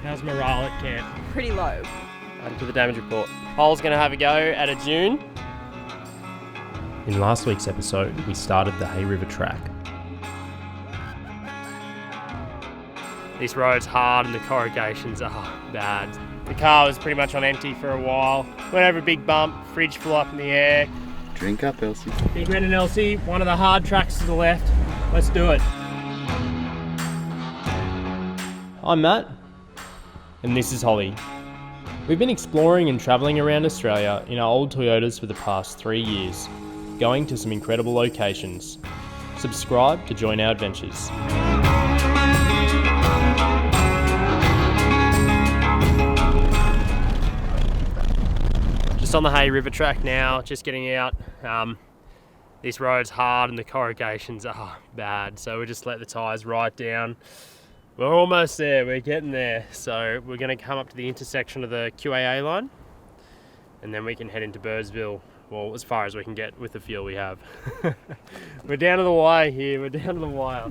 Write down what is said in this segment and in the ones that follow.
How's morale at camp? Pretty low. Added to the damage report. Pole's going to have a go at a dune. In last week's episode, we started the Hay River track. This road's hard and the corrugations are bad. The car was pretty much on empty for a while. Went over a big bump, fridge flew up in the air. Drink up, Elsie. Big Red and Elsie, one of the hard tracks to the left. Let's do it. I'm Matt. And this is Holly. We've been exploring and travelling around Australia in our old Toyotas for the past 3 years, going to some incredible locations. Subscribe to join our adventures. Just on the Hay River track now, just getting out. This road's hard and the corrugations are bad, so we just let the tyres ride down. We're almost there, we're getting there. So we're going to come up to the intersection of the QAA line and then we can head into Birdsville, well, as far as we can get with the fuel we have. We're down to the wire here, we're down to the wire.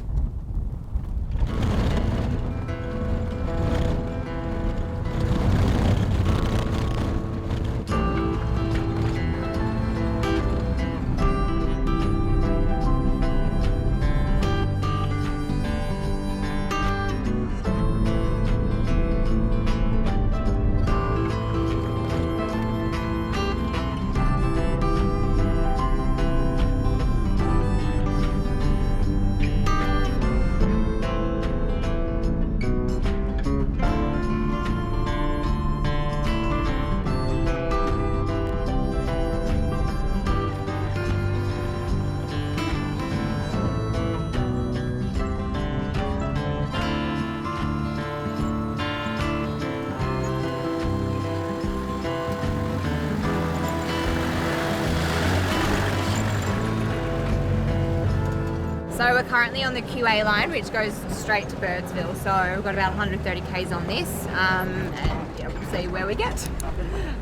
So we're currently on the QA line, which goes straight to Birdsville. So we've got about 130 k's on this, and yeah, we'll see where we get.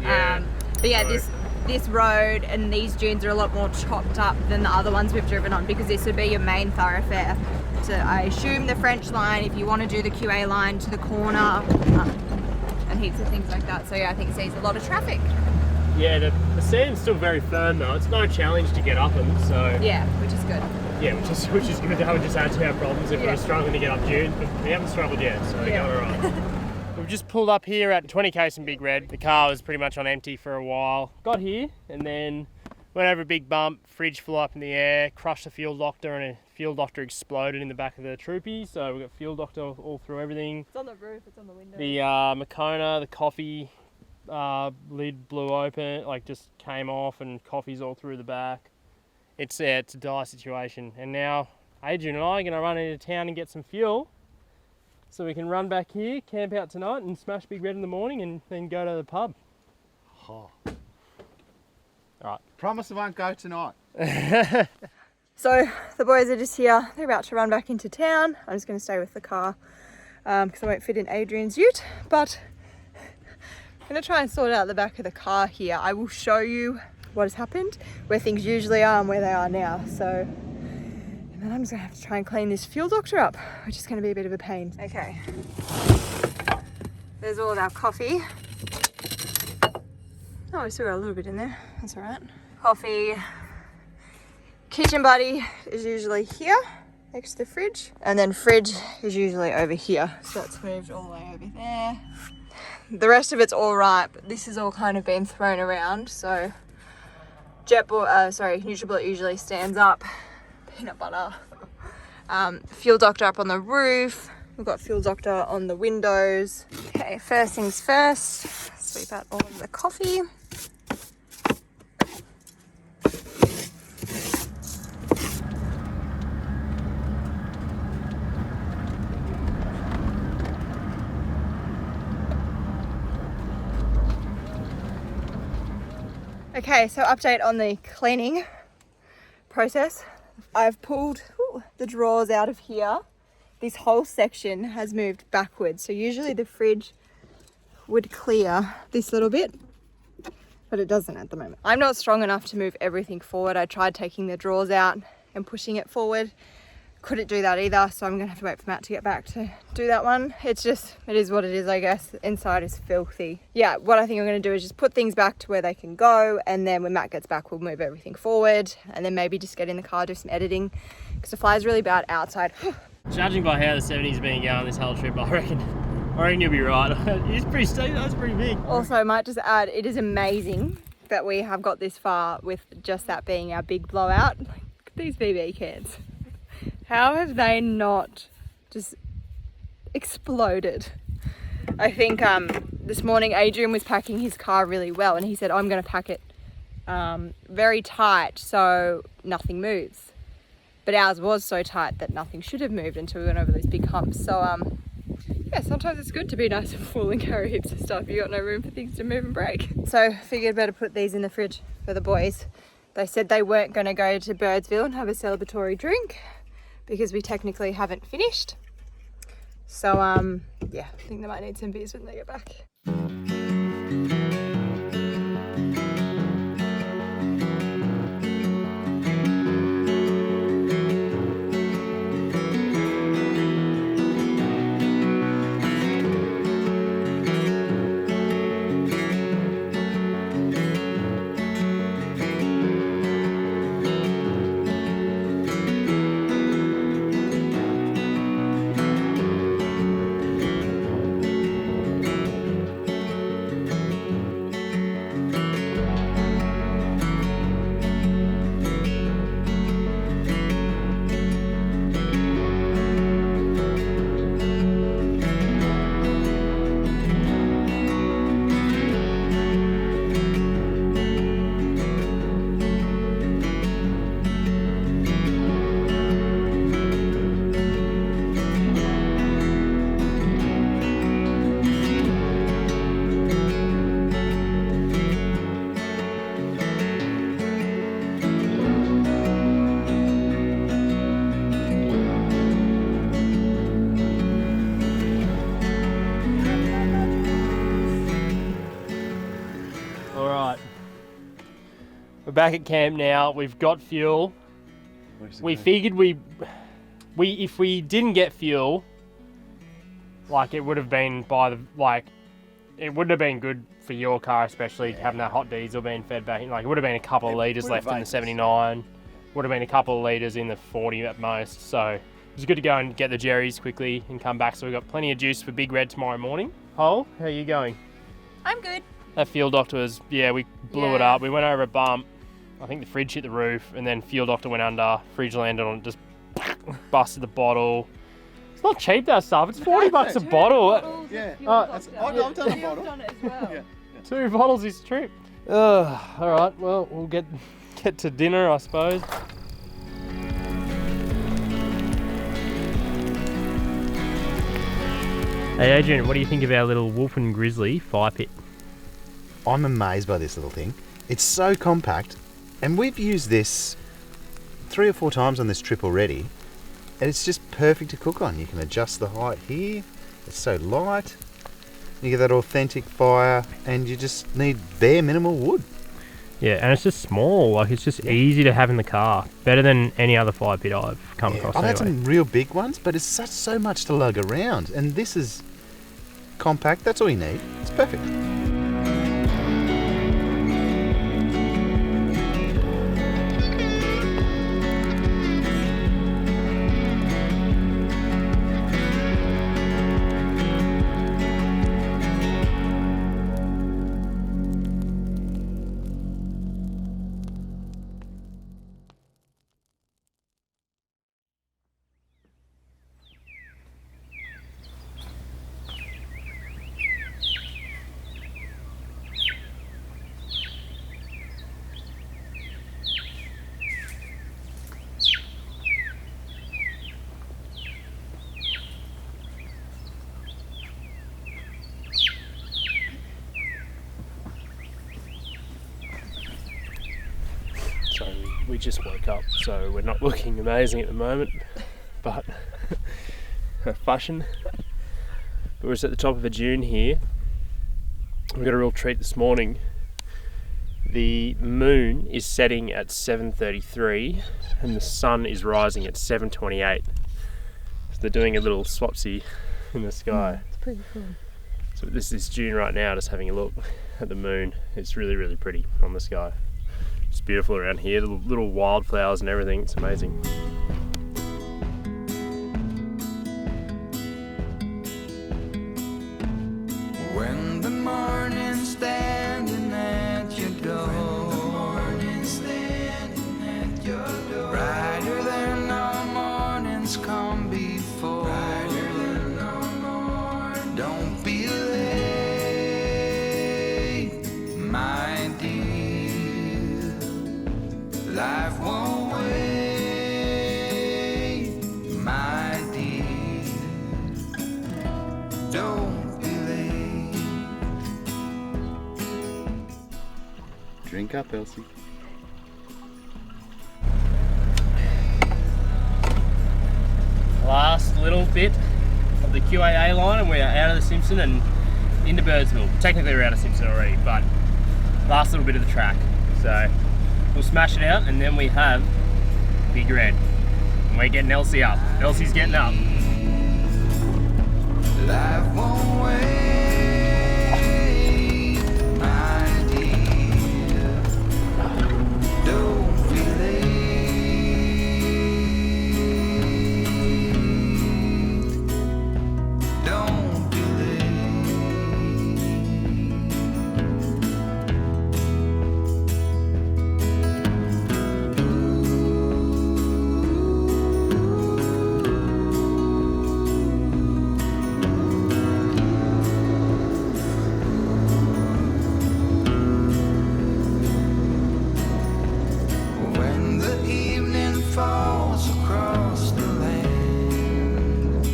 But yeah, this road and these dunes are a lot more chopped up than the other ones we've driven on, because this would be your main thoroughfare. So I assume the French line, if you want to do the QA line to the corner, and heaps of things like that. So yeah, I think it sees a lot of traffic. Yeah, the sand's still very firm though. It's no challenge to get up them, so Yeah, which is good. yeah, which is good. That would just add to our problems if we were struggling to get up dunes, but we haven't struggled yet, so we're going alright. We've just pulled up here at 20k in Big Red. The car was pretty much on empty for a while. Got here and then went over a big bump, fridge flew up in the air, crushed the fuel doctor, and a fuel doctor exploded in the back of the troopy. So we've got fuel doctor all through everything. It's on the roof, it's on the window. The Makona, the coffee lid blew open, like just came off, and coffee's all through the back. It's a dire situation. And now Adrian and I are going to run into town and get some fuel so we can run back here, camp out tonight and smash Big Red in the morning and then go to the pub. Oh. Alright. Promise it won't go tonight. So the boys are just here. They're about to run back into town. I'm just going to stay with the car because I won't fit in Adrian's ute. But I'm going to try and sort out the back of the car here. I will show you what has happened, where things usually are and where they are now. So, and then I'm just going to have to try and clean this fuel doctor up, which is going to be a bit of a pain. Okay. There's all of our coffee. Oh, we still got a little bit in there. That's all right. Coffee. Kitchen buddy is usually here next to the fridge, and then fridge is usually over here, so that's moved all the way over there. The rest of it's all right, but this has all kind of been thrown around. So NutriBullet usually stands up. Peanut butter. Fuel doctor up on the roof. We've got fuel doctor on the windows. Okay, first things first, sweep out all of the coffee. Okay, so update on the cleaning process. I've pulled the drawers out of here. This whole section has moved backwards. So usually the fridge would clear this little bit, but it doesn't at the moment. I'm not strong enough to move everything forward. I tried taking the drawers out and pushing it forward. couldn't do that either, so I'm gonna have to wait for Matt to get back to do that one. It is what it is, I guess. Inside is filthy. Yeah, what I think I'm gonna do is just put things back to where they can go, and then when Matt gets back, we'll move everything forward, and then maybe just get in the car, do some editing, because the fly's really bad outside. Judging by how the 70's been going this whole trip, I reckon you'll be right. It's pretty steep, that's pretty big. Also, I might just add, it is amazing that we have got this far with just that being our big blowout. Look at these BB cans. How have they not just exploded? I think this morning Adrian was packing his car really well, and he said, I'm going to pack it very tight so nothing moves. But ours was so tight that nothing should have moved until we went over those big humps. So yeah, sometimes it's good to be nice and full and carry heaps of stuff. You got no room for things to move and break. So figured better put these in the fridge for the boys. They said they weren't going to go to Birdsville and have a celebratory drink because we technically haven't finished. So yeah, I think they might need some beers when they get back. Back at camp now. We've got fuel. We figured if we didn't get fuel, like it would have been it wouldn't have been good for your car, especially having that hot diesel being fed back in. Like it would have been a couple of litres left in the 79. Would have been a couple of litres in the 40 at most. So it was good to go and get the Jerry's quickly and come back. So we've got plenty of juice for Big Red tomorrow morning. Hole, how are you going? I'm good. That fuel doctor was, we blew it up. We went over a bump. I think the fridge hit the roof, and then fuel doctor went under. Fridge landed on it, just busted the bottle. It's not cheap, that stuff. It's 40 bucks a bottle. Yeah. I've done a bottle. done it as well. Yeah. 2 bottles this trip. All right. Well, we'll get to dinner, I suppose. Hey, Adrian, what do you think of our little wolf and grizzly fire pit? I'm amazed by this little thing. It's so compact, and we've used this 3 or 4 times on this trip already, and it's just perfect to cook on. You can adjust the height here. It's so light. You get that authentic fire, and you just need bare minimal wood. Yeah, and it's just small. Like it's just easy to have in the car. Better than any other fire pit I've come across. I've had some real big ones, but it's so much to lug around, and this is compact. That's all you need. It's perfect. So we just woke up, so we're not looking amazing at the moment, but fashion. But we're just at the top of a dune here. We got a real treat this morning. The moon is setting at 7:33 and the sun is rising at 7:28. So they're doing a little swapsy in the sky. It's pretty cool. So this is Dune right now, just having a look at the moon. It's really, really pretty on the sky. It's beautiful around here, the little wildflowers and everything. It's amazing. When the morning's standing at your door, brighter than all mornings come before. Don't be late, my dear. Life won't wait, my dear. Don't be late. Drink up, Elsie. Last little bit of the QAA line and we're out of the Simpson and into Birdsville. Technically we're out of Simpson already, but last little bit of the track. So we'll smash it out and then we have Big Red. And we're getting Elsie up. Elsie's getting up. Life won't wait, my dear. Don't be late. Don't be when the evening falls across the land.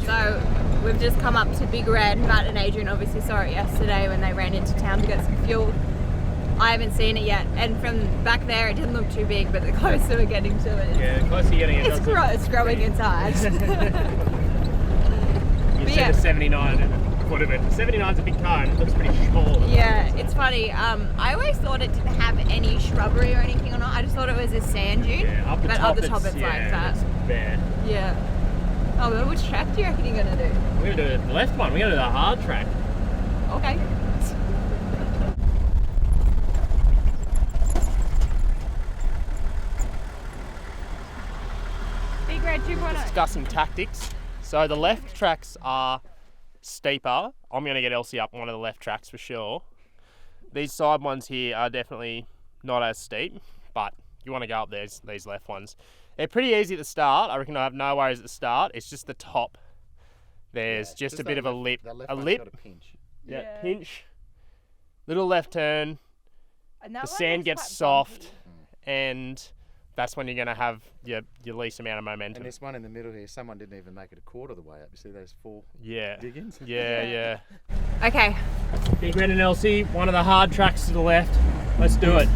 So we've just come up to Big Red. Matt and Adrian obviously saw it yesterday when they ran into town to get some fuel. I haven't seen it yet, and from back there it didn't look too big, but the closer we're getting to it, Yeah, close to getting it. it's growing in size. You But see yeah. the 79 and foot of it. The 79's a big car and it looks pretty small. Yeah, it's funny. I always thought it didn't have any shrubbery or anything on it. I just thought it was a sand dune. Yeah, up the but top up the top it's like that. It's bare. Yeah. Oh, well, which track do you reckon you're gonna do? We're gonna do the left one. We're gonna do the hard track. Okay. Big Red 2.0. Discussing tactics. So the left tracks are steeper. I'm going to get Elsie up one of the left tracks for sure. These side ones here are definitely not as steep, but you want to go up these left ones. They're pretty easy at the start. I reckon I have no worries at the start. It's just the top. There's just a bit of a lip. That A one's lip. got a pinch. Yeah, Yeah. pinch. Little left turn. And The that one sand looks gets quite soft, bumpy. and that's when you're going to have your least amount of momentum. And this one in the middle here, someone didn't even make it a quarter of the way up. You see those 4 Yeah. diggings? Yeah. Okay. Big Red and Elsie, one of the hard tracks to the left. Let's do it.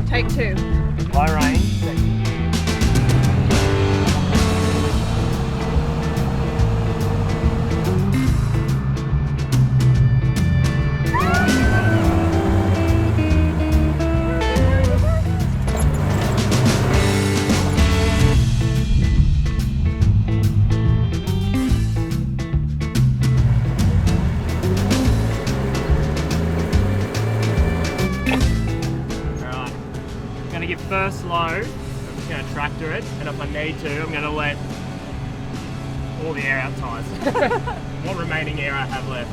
Take 2. High range. First load, I'm just going to tractor it, and if I need to, I'm going to let all the air out tyres. What remaining air I have left.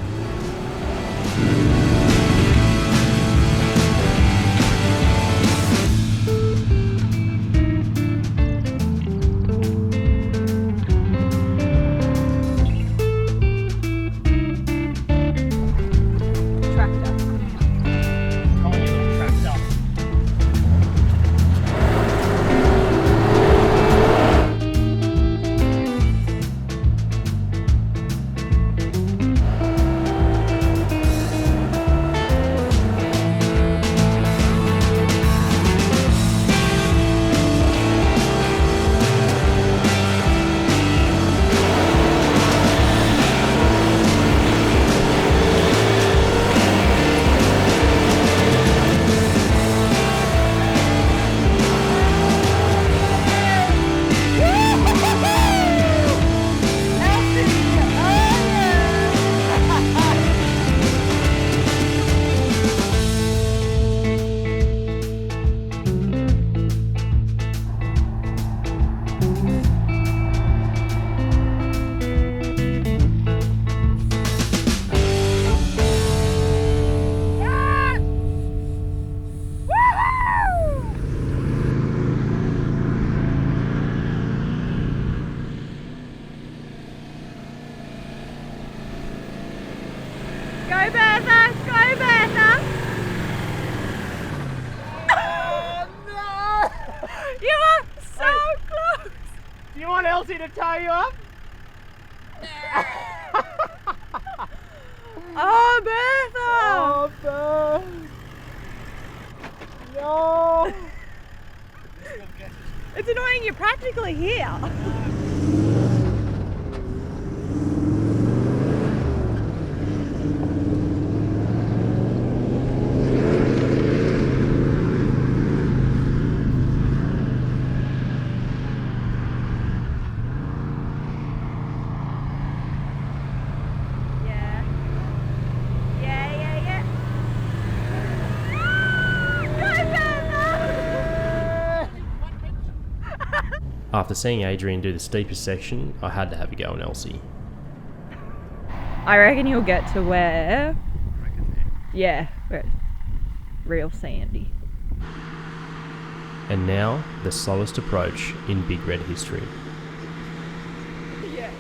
Tractor. Come on, you little tractor. Elsie to tow you up? Oh, Bertha! Oh, Bert. No. It's annoying you're practically here. After seeing Adrian do the steepest section, I had to have a go on Elsie. I reckon you'll get to where... Yeah, where it's real sandy. And now, the slowest approach in Big Red history. Yeah.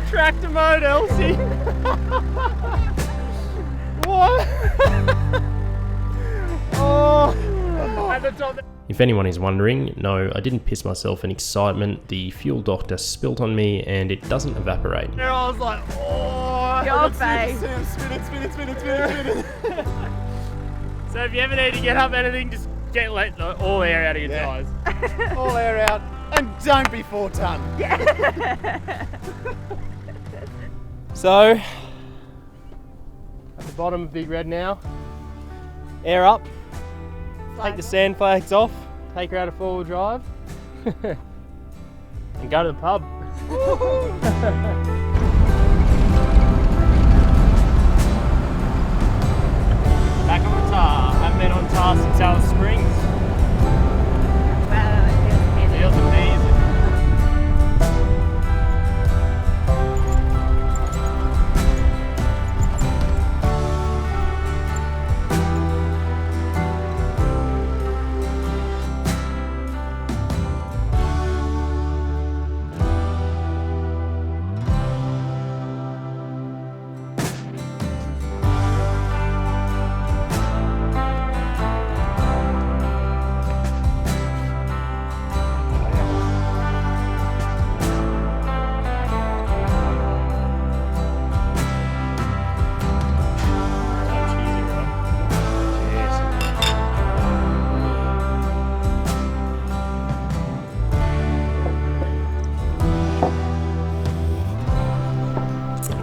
Tractor mode, Elsie. What? Oh, at the top. If anyone is wondering, no, I didn't piss myself in excitement. The fuel doctor spilt on me and it doesn't evaporate. There I was like, oh. Your face. Spin it. So if you ever need to get up anything, just let all air out of your tyres. All air out, and don't be 4 ton. So, at the bottom of Big Red now, air up, take the sand flags off, take her out of 4-wheel drive, and go to the pub. Back on the tar, haven't been on tar since Alice Springs. Feels amazing.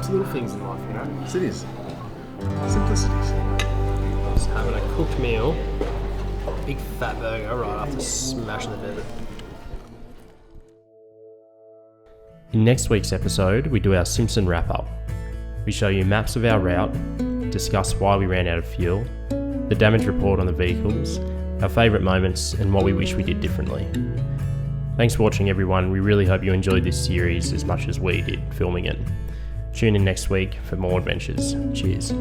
Little things in life, you know. Yes, it is. Simplicities. Just having a cooked meal, big fat burger right after smashing the bed. In next week's episode, we do our Simpson wrap-up. We show you maps of our route, discuss why we ran out of fuel, the damage report on the vehicles, our favourite moments, and what we wish we did differently. Thanks for watching, everyone. We really hope you enjoyed this series as much as we did filming it. Tune in next week for more adventures. Cheers.